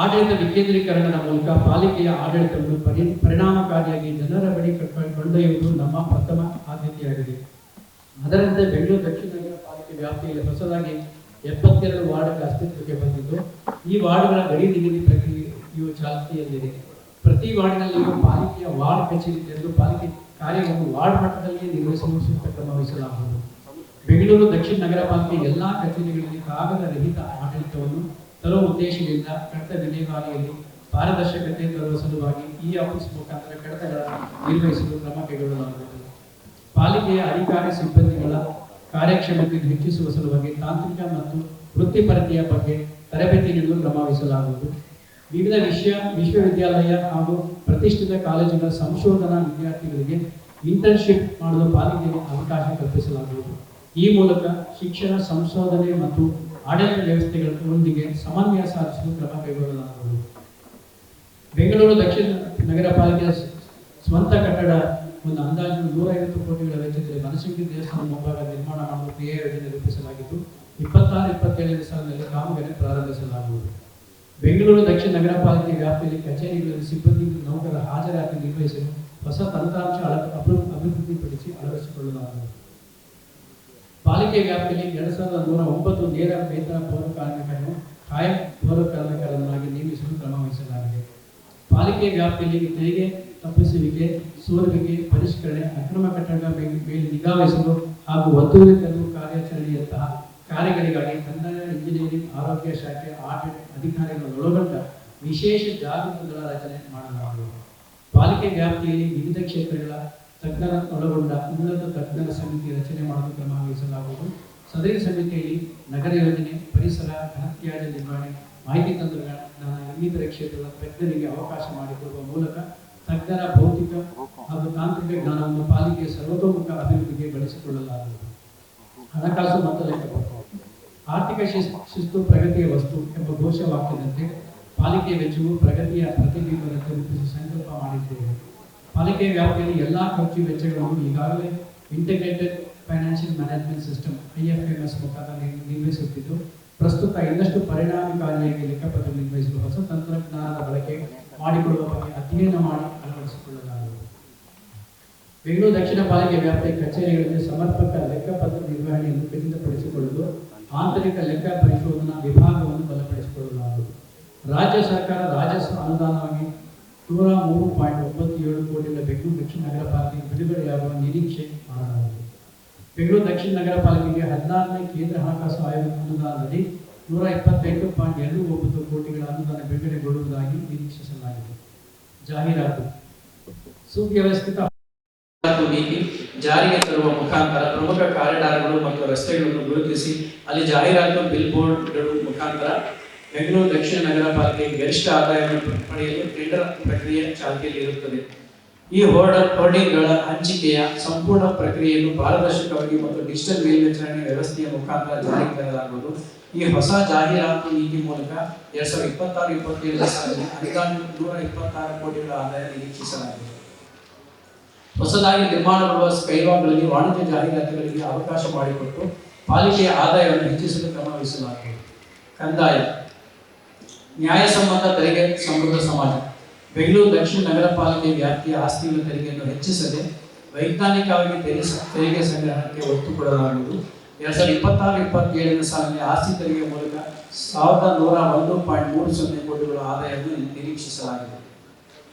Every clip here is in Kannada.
ಆಡಳಿತ ವಿಕೇಂದ್ರೀಕರಣದ ಮೂಲಕ ಪಾಲಿಕೆಯ ಆಡಳಿತವನ್ನು ಪರಿಣಾಮಕಾರಿಯಾಗಿ ಜನರ ಬಳಿ ಕೊಂಡೊಯ್ಯುವುದು ನಮ್ಮ ಪ್ರಥಮ ಆದ್ಯತೆಯಾಗಿದೆ. ಅದರಂತೆ ಬೆಂಗಳೂರು ದಕ್ಷಿಣ ನಗರ ಪಾಲಿಕೆ ವ್ಯಾಪ್ತಿಯಲ್ಲಿ ಹೊಸದಾಗಿ 72 ವಾರ್ಡ್ಗಳ ಅಸ್ತಿತ್ವಕ್ಕೆ ಬಂದಿದ್ದು, ಈ ವಾರ್ಡ್ಗಳ ಗಡಿ ನಿಗದಿ ಪ್ರಕ್ರಿಯೆಯು ಚಾಲ್ತಿಯಲ್ಲಿದೆ. ಪ್ರತಿ ವಾರ್ಡ್ನಲ್ಲಿಯೂ ಪಾಲಿಕೆಯ ವಾರ್ಡ್ ಕಚೇರಿ ತೆರೆದು ಪಾಲಿಕೆ ಕಾರ್ಯವನ್ನು ವಾರ್ಡ್ ಮಟ್ಟದಲ್ಲಿಯೇ ನಿರ್ವಹಿಸಲು ಸೂಕ್ತ ಕ್ರಮ ವಹಿಸಲಾಗುವುದು. ಬೆಂಗಳೂರು ದಕ್ಷಿಣ ನಗರ ಪಾಲಿಕೆ ಎಲ್ಲಾ ಕಚೇರಿಗಳಲ್ಲಿ ಕಾಗದ ರಹಿತ ಆಡಳಿತವನ್ನು ತರುವ ಉದ್ದೇಶದಿಂದ ಕಡತ ವಿಲೇವಾರಿಯಲ್ಲಿ ಪಾರದರ್ಶಕತೆ ತರುವ ಸಲುವಾಗಿ ಈ ಆಫೀಸ್ ಮುಖಾಂತರ ಕಡತಗಳ ನಿರ್ವಹಿಸಲು ಕ್ರಮ ಕೈಗೊಳ್ಳಲಾಗುವುದು. ಪಾಲಿಕೆಯ ಅಧಿಕಾರಿ ಸಿಬ್ಬಂದಿಗಳ ಕಾರ್ಯಕ್ಷಮತೆಯನ್ನು ಹೆಚ್ಚಿಸುವ ಸಲುವಾಗಿ ತಾಂತ್ರಿಕ ಮತ್ತು ವೃತ್ತಿಪರತೆಯ ಬಗ್ಗೆ ತರಬೇತಿ ನೀಡಲು ಕ್ರಮ ವಹಿಸಲಾಗುವುದು. ವಿವಿಧ ವಿಶ್ವವಿದ್ಯಾಲಯ ಹಾಗೂ ಪ್ರತಿಷ್ಠಿತ ಕಾಲೇಜುಗಳ ಸಂಶೋಧನಾ ವಿದ್ಯಾರ್ಥಿಗಳಿಗೆ ಇಂಟರ್ನ್ಶಿಪ್ ಮಾಡಲು ಪಾಲಿಕೆಗೆ ಅವಕಾಶ ಕಲ್ಪಿಸಲಾಗುವುದು. ಈ ಮೂಲಕ ಶಿಕ್ಷಣ, ಸಂಶೋಧನೆ ಮತ್ತು ಆಡಳಿತ ವ್ಯವಸ್ಥೆಗಳೊಂದಿಗೆ ಸಮನ್ವಯ ಸಾಧಿಸಲು ಕ್ರಮ ಕೈಗೊಳ್ಳಲಾಗುವುದು. ಬೆಂಗಳೂರು ದಕ್ಷಿಣ ನಗರ ಪಾಲಿಕೆಯ ಸ್ವಂತ ಕಟ್ಟಡ ಒಂದು ಅಂದಾಜು 150 ಕೋಟಿಗಳ ವೆಚ್ಚದಲ್ಲಿ ಬನಶಂಕರಿ ದೇವಸ್ಥಾನ ಮುಂಭಾಗ ನಿರ್ಮಾಣ ಮಾಡಲು ಕ್ರಿಯಾ ಯೋಜನೆ ರೂಪಿಸಲಾಗಿದ್ದು 26-27 ಸಾಲಿನಲ್ಲಿ ಕಾಮಗಾರಿ ಪ್ರಾರಂಭಿಸಲಾಗುವುದು. ಬೆಂಗಳೂರು ದಕ್ಷಿಣ ನಗರ ಪಾಲಿಕೆ ವ್ಯಾಪ್ತಿಯಲ್ಲಿ ಕಚೇರಿಗಳಲ್ಲಿ ಸಿಬ್ಬಂದಿ ನೌಕರರ ಹಾಜರಾತಿ ನಿರ್ವಹಿಸಲು ಹೊಸ ತಂತ್ರಾಂಶ ಅಭಿವೃದ್ಧಿಪಡಿಸಿ ಅಳವಡಿಸಿಕೊಳ್ಳಲಾಗುವುದು. ಪಾಲಿಕೆ ವ್ಯಾಪ್ತಿಯಲ್ಲಿ 2109 ನೇರ ವೇತನ ಪೌರ ಕಾರ್ಮಿಕರನ್ನು ಕಾಯಂ ಪೌರ ಕಾರ್ಮಿಕರನ್ನಾಗಿ ನೇಮಿಸಲು ಕ್ರಮ ವಹಿಸಲಾಗಿದೆ. ಪಾಲಿಕೆ ವ್ಯಾಪ್ತಿಯಲ್ಲಿ ತೆರಿಗೆ ತಪ್ಪಿಸುವಿಕೆ, ಸೋರುವಿಕೆ, ಪರಿಷ್ಕರಣೆ, ಅಕ್ರಮ ಕಟ್ಟಡ ಮೇಲೆ ನಿಗಾ ವಹಿಸಲು ಹಾಗೂ ಒತ್ತುವರಿ ತೆರವು ಕಾರ್ಯಾಚರಣೆಯಂತಹ ಕಾರ್ಯಗಳಿಗಾಗಿ ಕಂದಾಯ, ಇಂಜಿನಿಯರಿಂಗ್, ಆರೋಗ್ಯ ಶಾಖೆ, ಆಡಳಿತ ಅಧಿಕಾರಿಗಳನ್ನೊಳಗೊಂಡ ವಿಶೇಷ ಜಾಗೃತಗಳ ರಚನೆ ಮಾಡಲಾಗುವುದು. ಪಾಲಿಕೆ ವ್ಯಾಪ್ತಿಯಲ್ಲಿ ವಿವಿಧ ಕ್ಷೇತ್ರಗಳ ತಜ್ಞರನ್ನೊಳಗೊಂಡ ಉನ್ನತ ತಜ್ಞರ ಸಮಿತಿ ರಚನೆ ಮಾಡಲು ಕ್ರಮ ವಹಿಸಲಾಗುವುದು. ಸದರಿ ಸಮಿತಿಯಲ್ಲಿ ನಗರ ಯೋಜನೆ, ಪರಿಸರ, ಘನತ್ಯಾಜ್ಯ ನಿರ್ವಹಣೆ, ಮಾಹಿತಿ ತಂತ್ರಜ್ಞಾನ ಇನ್ನಿತರ ಕ್ಷೇತ್ರಗಳ ತಜ್ಞರಿಗೆ ಅವಕಾಶ ಮಾಡಿಕೊಡುವ ಮೂಲಕ ತಜ್ಞರ ಭೌತಿಕ ಹಾಗೂ ತಾಂತ್ರಿಕ ಜ್ಞಾನವನ್ನು ಪಾಲಿಕೆಯ ಸರ್ವತೋಮುಖ ಅಭಿವೃದ್ಧಿಗೆ ಬಳಸಿಕೊಳ್ಳಲಾಗುವುದು. ಹಣಕಾಸು ಮತ್ತು ಲೆಕ್ಕಪತ್ರ. ಆರ್ಥಿಕ ಶಿಸ್ತು ಪ್ರಗತಿಯ ವಸ್ತು ಎಂಬ ಘೋಷವಾಕ್ಯದಂತೆ ಪಾಲಿಕೆ ವೆಚ್ಚವು ಪ್ರಗತಿಯ ಪ್ರತಿಬಿಂಬದಂತೆ ರೂಪಿಸಿ ಸಂಕಲ್ಪ ಮಾಡಿದ್ದೇವೆ. ಪಾಲಿಕೆ ವ್ಯಾಪ್ತಿಯಲ್ಲಿ ಎಲ್ಲಾ ಖರ್ಚು ವೆಚ್ಚಗಳನ್ನು ಈಗಾಗಲೇ integrated financial management system IFMS ಮುಖಾಂತರ ನಿರ್ವಹಿಸುತ್ತಿದ್ದು, ಪ್ರಸ್ತುತ ಇನ್ನಷ್ಟು ಪರಿಣಾಮಕಾರಿಯಾಗಿ ಲೆಕ್ಕಪತ್ರ ನಿರ್ವಹಿಸಲು ಹೊಸ ತಂತ್ರಜ್ಞಾನದ ಬಳಕೆ ಮಾಡಿಕೊಳ್ಳುವ ಬಗ್ಗೆ ಅಧ್ಯಯನ ಮಾಡಿ ಅಳವಡಿಸಿಕೊಳ್ಳಲಾಗುವುದು. ಬೆಂಗಳೂರು ದಕ್ಷಿಣ ಪಾಲಿಕೆ ವ್ಯಾಪ್ತಿಯ ಕಚೇರಿಗಳಲ್ಲಿ ಸಮರ್ಪಕ ಲೆಕ್ಕಪತ್ರ ನಿರ್ವಹಣೆಯನ್ನು ಖಚಿತಪಡಿಸಿಕೊಳ್ಳಲು ಆಂತರಿಕ ಲೆಕ್ಕ ಪರಿಶೋಧನಾ ವಿಭಾಗವನ್ನು ಬಲಪಡಿಸಿಕೊಳ್ಳಲಾಗುವುದು. ರಾಜ್ಯ ಸರ್ಕಾರ ರಾಜಸ್ವ ಅನುದಾನವಾಗಿ 103.97 ಕೋಟಿಗಳ ಬೆಂಗಳೂರು ದಕ್ಷಿಣ ನಗರ ಪಾಲಿಕೆಗೆ ಬಿಡುಗಡೆಯಾಗುವ ನಿರೀಕ್ಷೆ ಮಾಡಲಾಗಿದೆ. ಬೆಂಗಳೂರು ದಕ್ಷಿಣ ನಗರ ಪಾಲಿಕೆಗೆ 16ನೇ ಕೇಂದ್ರ ಹಣಕಾಸು ಆಯೋಗದ ಅನುದಾನದಲ್ಲಿ 125.29 ಕೋಟಿಗಳ ಅನುದಾನ ಬಿಡುಗಡೆಗೊಳ್ಳುವುದಾಗಿ ನಿರೀಕ್ಷಿಸಲಾಗಿದೆ. ಜಾಹೀರಾತು. ಸುವ್ಯವಸ್ಥಿತ ನೀತಿ ಜಾರಿಗೆ ತರುವ ಮುಖಾಂತರ ಪ್ರಮುಖ ಕಾರಿಡಾರ್ಗಳು ಮತ್ತು ರಸ್ತೆಗಳನ್ನು ಗುರುತಿಸಿ ಅಲ್ಲಿ ಜಾಹೀರಾತು ಬಿಲ್ಬೋರ್ಡ್ಗಳು ಮುಖಾಂತರ ಬೆಂಗಳೂರು ದಕ್ಷಿಣ ನಗರ ಪಾಲಿಕೆಗೆ ಗರಿಷ್ಠ ಆದಾಯವನ್ನು ಪಡೆಯಲು ಟೆಂಡರ್ ಪ್ರಕ್ರಿಯೆ ಚಾಲ್ತಿಯಲ್ಲಿ ಇರುತ್ತದೆ. ಈ ಹೋರ್ಡಿಂಗ್ಗಳ ಹಂಚಿಕೆಯ ಸಂಪೂರ್ಣ ಪ್ರಕ್ರಿಯೆಯನ್ನು ಪಾರದರ್ಶಕವಾಗಿ ಮತ್ತು ಡಿಜಿಟಲ್ ಮೇಲ್ವಿಚಾರಣೆ ವ್ಯವಸ್ಥೆಯ ಮುಖಾಂತರ ಜಾರಿಗೆ ತರಲಾಗುವುದು. ಈ ಹೊಸ ಜಾಹೀರಾತು ನೀತಿ ಮೂಲಕ 2026-27 ಸಾಲಿನಲ್ಲಿ ಅಂದಾಜು 126 ಕೋಟಿಗಳ ಆದಾಯ ನಿರೀಕ್ಷಿಸಲಾಗಿದೆ. ಹೊಸದಾಗಿ ನಿರ್ಮಾಣಗೊಳ್ಳುವ ಸ್ಕೈವಾಕ್ಗಳಲ್ಲಿ ವಾಣಿಜ್ಯ ಜಾಹೀರಾತುಗಳಿಗೆ ಅವಕಾಶ ಮಾಡಿಕೊಟ್ಟು ಪಾಲಿಕೆಯ ಆದಾಯವನ್ನು ಹೆಚ್ಚಿಸಲು ಕ್ರಮ ವಹಿಸಲಾಗುವುದು. ಕಂದಾಯ. ನ್ಯಾಯಸಮ್ಮತ ತೆರಿಗೆ ಸಮೃದ್ಧ ಸಮಾಜ. ಬೆಂಗಳೂರು ದಕ್ಷಿಣ ನಗರ ಪಾಲಿಕೆ ವ್ಯಾಪ್ತಿಯ ಆಸ್ತಿಗಳ ತೆರಿಗೆಯನ್ನು ಹೆಚ್ಚಿಸದೆ ವೈಜ್ಞಾನಿಕವಾಗಿ ತೆರಿಗೆ ಸಂಗ್ರಹಕ್ಕೆ ಒತ್ತು ಕೊಡಲಾಗುವುದು. 2026-27 ಸಾಲಿನಲ್ಲಿ ಆಸ್ತಿ ತೆರಿಗೆ ಮೂಲಕ 1101.30 ಕೋಟಿಗಳ ಆದಾಯವನ್ನು ನಿರೀಕ್ಷಿಸಲಾಗಿದೆ.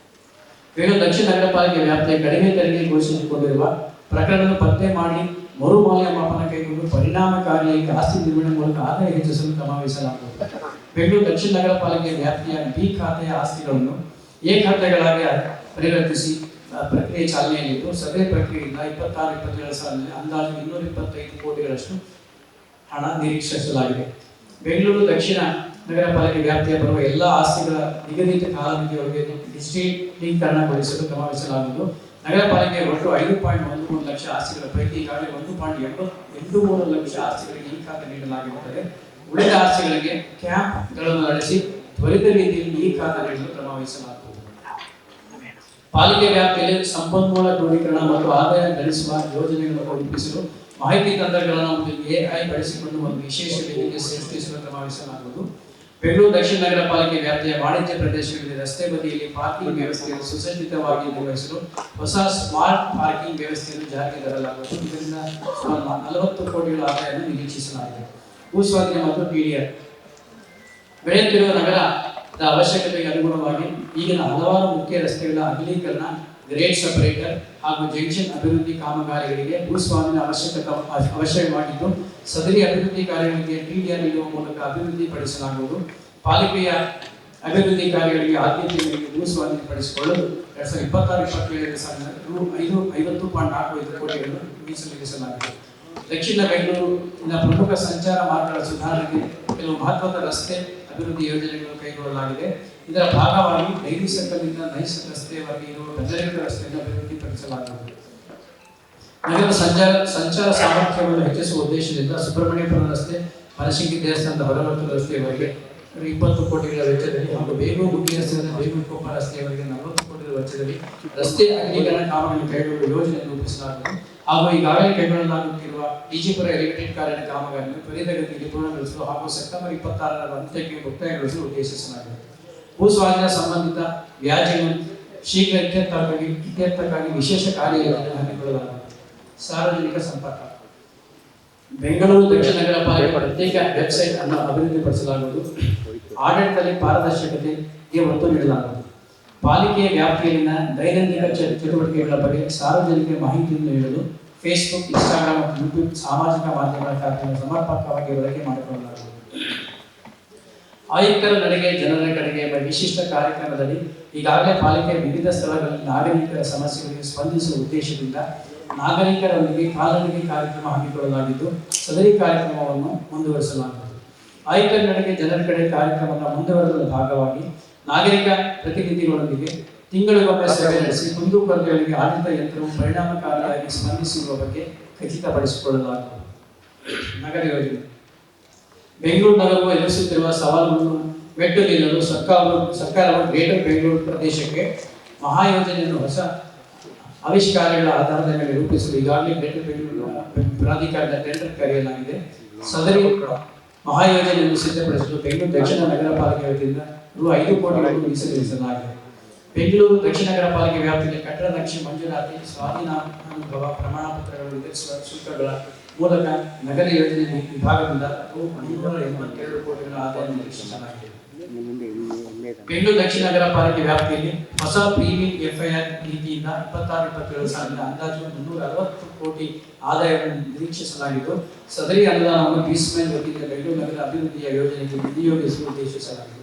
ಬೆಂಗಳೂರು ದಕ್ಷಿಣ ನಗರ ಪಾಲಿಕೆ ವ್ಯಾಪ್ತಿಯ ಕಡಿಮೆ ತೆರಿಗೆ ಘೋಷಿಸಿಕೊಂಡಿರುವ ಪ್ರಕರಣವನ್ನು ಪತ್ತೆ ಮಾಡಿ ಮರು ಮೌಲ್ಯಮಾಪನ ಕೈಗೊಂಡು ಪರಿಣಾಮಕಾರಿಯಾಗಿ ಆಸ್ತಿ ನಿರ್ವಹಣೆ ಮೂಲಕ ಆದಾಯ ಹೆಚ್ಚಿಸಲು ಕ್ರಮ ವಹಿಸಲಾಗುವುದು. ಬೆಂಗಳೂರು ದಕ್ಷಿಣ ನಗರ ಪಾಲಿಕೆ ವ್ಯಾಪ್ತಿಯ ಬಿ ಖಾತೆಯ ಆಸ್ತಿಗಳನ್ನು ಎ ಖಾತೆಗಳಾಗಿ ಪರಿವರ್ತಿಸಿ ಪ್ರಕ್ರಿಯೆ ಚಾಲನೆಯಲ್ಲಿದ್ದು, ಸದರಿ ಪ್ರಕ್ರಿಯೆಯಿಂದ 26-27 ಸಾಲಿನಲ್ಲಿ ಅಂದಾಜು 225 ಕೋಟಿಗಳಷ್ಟು ಹಣ ನಿರೀಕ್ಷಿಸಲಾಗಿದೆ. ಬೆಂಗಳೂರು ದಕ್ಷಿಣ ನಗರ ಪಾಲಿಕೆ ವ್ಯಾಪ್ತಿಯ ಬರುವ ಎಲ್ಲ ಆಸ್ತಿಗಳ ನಿಗದಿತ ಕಾಲಮಿತಿಯೊಳಗೆ ಡಿಜಿಟಲೀಕರಣಗೊಳಿಸಲು ಕ್ರಮ ವಹಿಸಲಾಗುವುದು. ನಗರ ಪಾಲಿಕೆ ಒಟ್ಟು 5.13 ಲಕ್ಷ ಆಸ್ತಿಗಳ ಪೈಕಿ ಈಗಾಗಲೇ 1.83 ಲಕ್ಷ ಆಸ್ತಿಗಳಿಗೆ ಈ ಖಾತೆ ನೀಡಲಾಗಿರುತ್ತದೆ. ಉಳಿದ ಆಸ್ತಿಗಳಿಗೆ ಕ್ಯಾಂಪ್ಗಳನ್ನು ನಡೆಸಿ ತ್ವರಿತ ರೀತಿಯಲ್ಲಿ ಈ ಖಾತೆ ನೀಡಲು ಕ್ರಮ ವಹಿಸಲಾಗುವುದು. ಪಾಲಿಕೆ ವ್ಯಾಪ್ತಿಯಲ್ಲಿ ಸಂಪನ್ಮೂಲ ಕ್ರೋಢೀಕರಣ ಮತ್ತು ಆದಾಯ ಗಳಿಸುವ ಯೋಜನೆಗಳನ್ನು ರೂಪಿಸಲು ಮಾಹಿತಿ ತಂತ್ರಜ್ಞಾನ ಮತ್ತು AI ಬಳಸಿಕೊಂಡು ಒಂದು ವಿಶೇಷ ವೇದಿಕೆ ಸೃಷ್ಟಿಸಲು ಕ್ರಮ ವಹಿಸಲಾಗುವುದು. ಬೆಂಗಳೂರು ದಕ್ಷಿಣ ನಗರ ಪಾಲಿಕೆ ವ್ಯಾಪ್ತಿಯ ವಾಣಿಜ್ಯ ಪ್ರದೇಶಗಳಲ್ಲಿ ರಸ್ತೆ ಬದಿಯಲ್ಲಿ ಪಾರ್ಕಿಂಗ್ ವ್ಯವಸ್ಥೆಯನ್ನು ಸುಸಜ್ಜಿತವಾಗಿ ನಿರ್ವಹಿಸಲು ಹೊಸ ಸ್ಮಾರ್ಟ್ ಪಾರ್ಕಿಂಗ್ ವ್ಯವಸ್ಥೆಯನ್ನು ಜಾರಿಗೆ ತರಲಾಗುವುದು. ಇದರಿಂದ ಸುಮಾರು 40 ಕೋಟಿಗಳ ಆದಾಯವನ್ನು ನಿರೀಕ್ಷಿಸಲಾಗಿದೆ. ಭೂಸ್ವಾಧೀನ ಮತ್ತು ಟಿಡಿಆರ್ ಬೆಳೆಯುತ್ತಿರುವ ನಗರದ ಅವಶ್ಯಕತೆಗೆ ಅನುಗುಣವಾಗಿ ಈಗಿನ ಹಲವಾರು ಮುಖ್ಯ ರಸ್ತೆಗಳ ಅಗಲೀಕರಣ, ಗ್ರೇಡ್ ಸಪರೇಟರ್ ಹಾಗೂ ಜಂಕ್ಷನ್ ಅಭಿವೃದ್ಧಿ ಕಾಮಗಾರಿಗಳಿಗೆ ಭೂಸ್ವಾಧೀನ ಅವಶ್ಯಕವಾಗಿದ್ದು, ಸದರಿ ಅಭಿವೃದ್ಧಿ ಕಾರ್ಯಗಳಿಗೆ ಟಿಡಿಆರ್ ನೀಡುವ ಮೂಲಕ ಅಭಿವೃದ್ಧಿ ಪಡಿಸಲಾಗುವುದು. ಪಾಲಿಕೆಯ ಅಭಿವೃದ್ಧಿ ಕಾರ್ಯಗಳಿಗೆ ಆದ್ಯತೆ ನೀಡಿ ಭೂಸ್ವಾಧೀನಪಡಿಸಿಕೊಳ್ಳಲು 2026-27 ಸಾಲಿನ 50.45 ಕೋಟಿಗಳನ್ನು ಮೀಸಲಿರಿಸಲಾಗಿದೆ. ದಕ್ಷಿಣ ಬೆಂಗಳೂರಿನ ಪ್ರಮುಖ ಸಂಚಾರ ಮಾರ್ಗಗಳ ಸುಧಾರಣೆಗೆ ಕೆಲವು ಮಹತ್ವದ ರಸ್ತೆ ಅಭಿವೃದ್ಧಿ ಯೋಜನೆಗಳನ್ನು ಕೈಗೊಳ್ಳಲಾಗಿದೆ. ಇದರ ಭಾಗವಾಗಿ ಡೈರಿ ಸರ್ಕಲ್ನಿಂದ ನೈಸ್ ರಸ್ತೆಯವರೆಗೆ ಇರುವ ಬೆದರಿಕೆ ರಸ್ತೆಯನ್ನು ಅಭಿವೃದ್ಧಿಪಡಿಸಲಾಗುವುದು. ನಗರದ ಸಂಚಾರ ಸಾಮರ್ಥ್ಯವನ್ನು ಹೆಚ್ಚಿಸುವ ಉದ್ದೇಶದಿಂದ ಸುಬ್ರಹ್ಮಣ್ಯಪುರ ರಸ್ತೆ, ಮನಶಂಕಿ ದೇವಸ್ಥಾನದ ಹೊರವರ್ತುಲ ರಸ್ತೆಯವರೆಗೆ 20 ಕೋಟಿಗಳ ವೆಚ್ಚದಲ್ಲಿ ಹಾಗೂ ಬೇಗೂರು ಗುಬ್ಬಿ ರಸ್ತೆಯಿಂದ ಬೇಗೂರು ಕೊಪ್ಪ ರಸ್ತೆಯವರೆಗೆ 40 ಕೋಟಿಗಳ ವೆಚ್ಚದಲ್ಲಿ ರಸ್ತೆ ಅಗಲೀಕರಣ ಕಾಮಗಾರಿ ಕೈಗೊಳ್ಳುವ ಯೋಜನೆಯನ್ನು ರೂಪಿಸಲಾಗುವುದು. ಹಾಗೂ ಈಗಾಗಲೇ ಕೈಗೊಳ್ಳಲಾಗುತ್ತಿರುವ ಡಿಜಿಪುರ ಎಲಿವೇಟೆಡ್ ಕಾರಿನ ಕಾಮಗಾರಿಯನ್ನು ತ್ವರಿತಗತಿಯಲ್ಲಿ ಪೂರ್ಣಗೊಳಿಸಲು ಹಾಗೂ ಸೆಪ್ಟೆಂಬರ್ 26ರ ಅಂತ್ಯಕ್ಕೆ ಮುಕ್ತಾಯಗೊಳಿಸಲು ಉದ್ದೇಶಿಸಲಾಗಿದೆ. ಭೂಸ್ವಾಧೀನ ಸಂಬಂಧಿತ ವ್ಯಾಜ್ಯಗಳನ್ನು ಶೀಘ್ರ ಇತ್ಯರ್ಥಕ್ಕಾಗಿ ವಿಶೇಷ ಕಾರ್ಯಯೋಜನೆ ಹಮ್ಮಿಕೊಳ್ಳಲಾಗುತ್ತದೆ. ಸಾರ್ವಜನಿಕ ಸಂಪರ್ಕ ಬೆಂಗಳೂರು ದಕ್ಷಿಣ ನಗರ ಪಾಲಿಕೆ ಪ್ರತ್ಯೇಕ ವೆಬ್ಸೈಟ್ ಅನ್ನು ಅಭಿವೃದ್ಧಿಪಡಿಸಲಾಗುವುದು. ಆಡಳಿತದಲ್ಲಿ ಪಾರದರ್ಶಕತೆಗೆ ಒತ್ತು ನೀಡಲಾಗುವುದು. ಪಾಲಿಕೆಯ ವ್ಯಾಪ್ತಿಯಲ್ಲಿನ ದೈನಂದಿನ ಚಟುವಟಿಕೆಗಳ ಬಗ್ಗೆ ಸಾರ್ವಜನಿಕ ಮಾಹಿತಿಯನ್ನು ನೀಡಲು ಫೇಸ್ಬುಕ್, ಇನ್ಸ್ಟಾಗ್ರಾಮ್ ಮತ್ತು ಯೂಟ್ಯೂಬ್ ಸಾಮಾಜಿಕ ಮಾಧ್ಯಮಗಳ ಖಾತೆಯನ್ನು ಸಮರ್ಪಕವಾಗಿ ಬಳಕೆ ಮಾಡಿಕೊಳ್ಳಲಾಗುವುದು. ಆಯುಕ್ತರ ನಡೆಗೆ ಜನರ ಕಡೆಗೆ ಎಂಬ ವಿಶಿಷ್ಟ ಕಾರ್ಯಕ್ರಮದಲ್ಲಿ ಈಗಾಗಲೇ ಪಾಲಿಕೆಯ ವಿವಿಧ ಸ್ಥಳಗಳಲ್ಲಿ ನಾಗರಿಕರ ಸಮಸ್ಯೆಗಳಿಗೆ ಸ್ಪಂದಿಸುವ ಉದ್ದೇಶದಿಂದ ನಾಗರಿಕರೊಂದಿಗೆ ಕಾಲನಿಗೆ ಕಾರ್ಯಕ್ರಮ ಹಮ್ಮಿಕೊಳ್ಳಲಾಗಿದ್ದು, ಸದರಿ ಕಾರ್ಯಕ್ರಮವನ್ನು ಮುಂದುವರಿಸಲಾಗುವುದು. ಆಯುಕ್ತರ ನಡೆಗೆ ಜನರ ಕಡೆ ಕಾರ್ಯಕ್ರಮದ ಮುಂದುವರೆದ ಭಾಗವಾಗಿ ನಾಗರಿಕ ಪ್ರತಿನಿಧಿಗಳೊಂದಿಗೆ ತಿಂಗಳಿಗೊಮ್ಮೆ ಸಭೆ ನಡೆಸಿ ಕುಂದುಕೊರತೆಗಳಿಗೆ ಆಡಳಿತ ಯಂತ್ರವು ಪರಿಣಾಮಕಾರಿಯಾಗಿ ಸ್ಪಂದಿಸುವ ಬಗ್ಗೆ ಖಚಿತಪಡಿಸಿಕೊಳ್ಳಲಾಗುವುದು. ನಗರ ಯೋಜನೆ ಬೆಂಗಳೂರು ನಗರವು ಎದುರಿಸುತ್ತಿರುವ ಸವಾಲುಗಳನ್ನು ಮೆಟ್ಟು ನಿಲ್ಲಲು ಸರ್ಕಾರವು ಗ್ರೇಟರ್ ಬೆಂಗಳೂರು ಪ್ರದೇಶಕ್ಕೆ ಮಹಾಯೋಜನೆಯನ್ನು ಹೊಸ ಆವಿಷ್ಕಾರಗಳ ಆಧಾರದ ಮೇಲೆ ರೂಪಿಸಲು ಈಗಾಗಲೇ ಗ್ರೇಟರ್ ಬೆಂಗಳೂರು ಪ್ರಾಧಿಕಾರದ ಟೆಂಡರ್ ಕರೆಯಲಾಗಿದೆ. ಸದರಿ ಮಹಾಯೋಜನೆಯನ್ನು ಸಿದ್ಧಪಡಿಸಲು ಬೆಂಗಳೂರು ದಕ್ಷಿಣ ನಗರ ಪಾಲಿಕೆ ವತಿಯಿಂದ ರೂ. 5 ಕೋಟಿಗಳನ್ನು ಮೀಸಲಿರಿಸಲಾಗಿದೆ. ಬೆಂಗಳೂರು ದಕ್ಷಿಣ ನಗರ ಪಾಲಿಕೆ ವ್ಯಾಪ್ತಿಯಲ್ಲಿ ಕಟ್ಟಡ ನಕ್ಷೆ ಮಂಜೂರಾತಿ, ಸ್ವಾಧೀನಾನುಭವ ಪ್ರಮಾಣ ಪತ್ರಗಳು ವಿತರಿಸುವ ಶುಲ್ಕಗಳ ಮೂಲಕ ನಗರ ಯೋಜನೆ ವಿಭಾಗದಿಂದ ರೂ. 582 ಕೋಟಿಗಳ ಆದಾಯ ನಿರೀಕ್ಷಿಸಲಾಗಿದೆ. ಬೆಂಗಳೂರು ದಕ್ಷಿಣ ನಗರ ಪಾಲಿಕೆ ವ್ಯಾಪ್ತಿಯಲ್ಲಿ ಹೊಸ ಪ್ರೀಮಿಯಂ ಎಫ್ಐಆರ್ ನೀತಿಯಿಂದ 26-27 ಸಾಲಿನ ಅಂದಾಜು 360 ಕೋಟಿ ಆದಾಯವನ್ನು ನಿರೀಕ್ಷಿಸಲಾಗಿದ್ದು, ಸದರಿ ಅನುದಾನವನ್ನು ಬೀಸ್ಮೈಲ್ ವತಿಯಿಂದ ಬೆಂಗಳೂರು ನಗರ ಅಭಿವೃದ್ಧಿಯ ಯೋಜನೆಗೆ ವಿನಿಯೋಗಿಸಲು ಉದ್ದೇಶಿಸಲಾಗಿದೆ.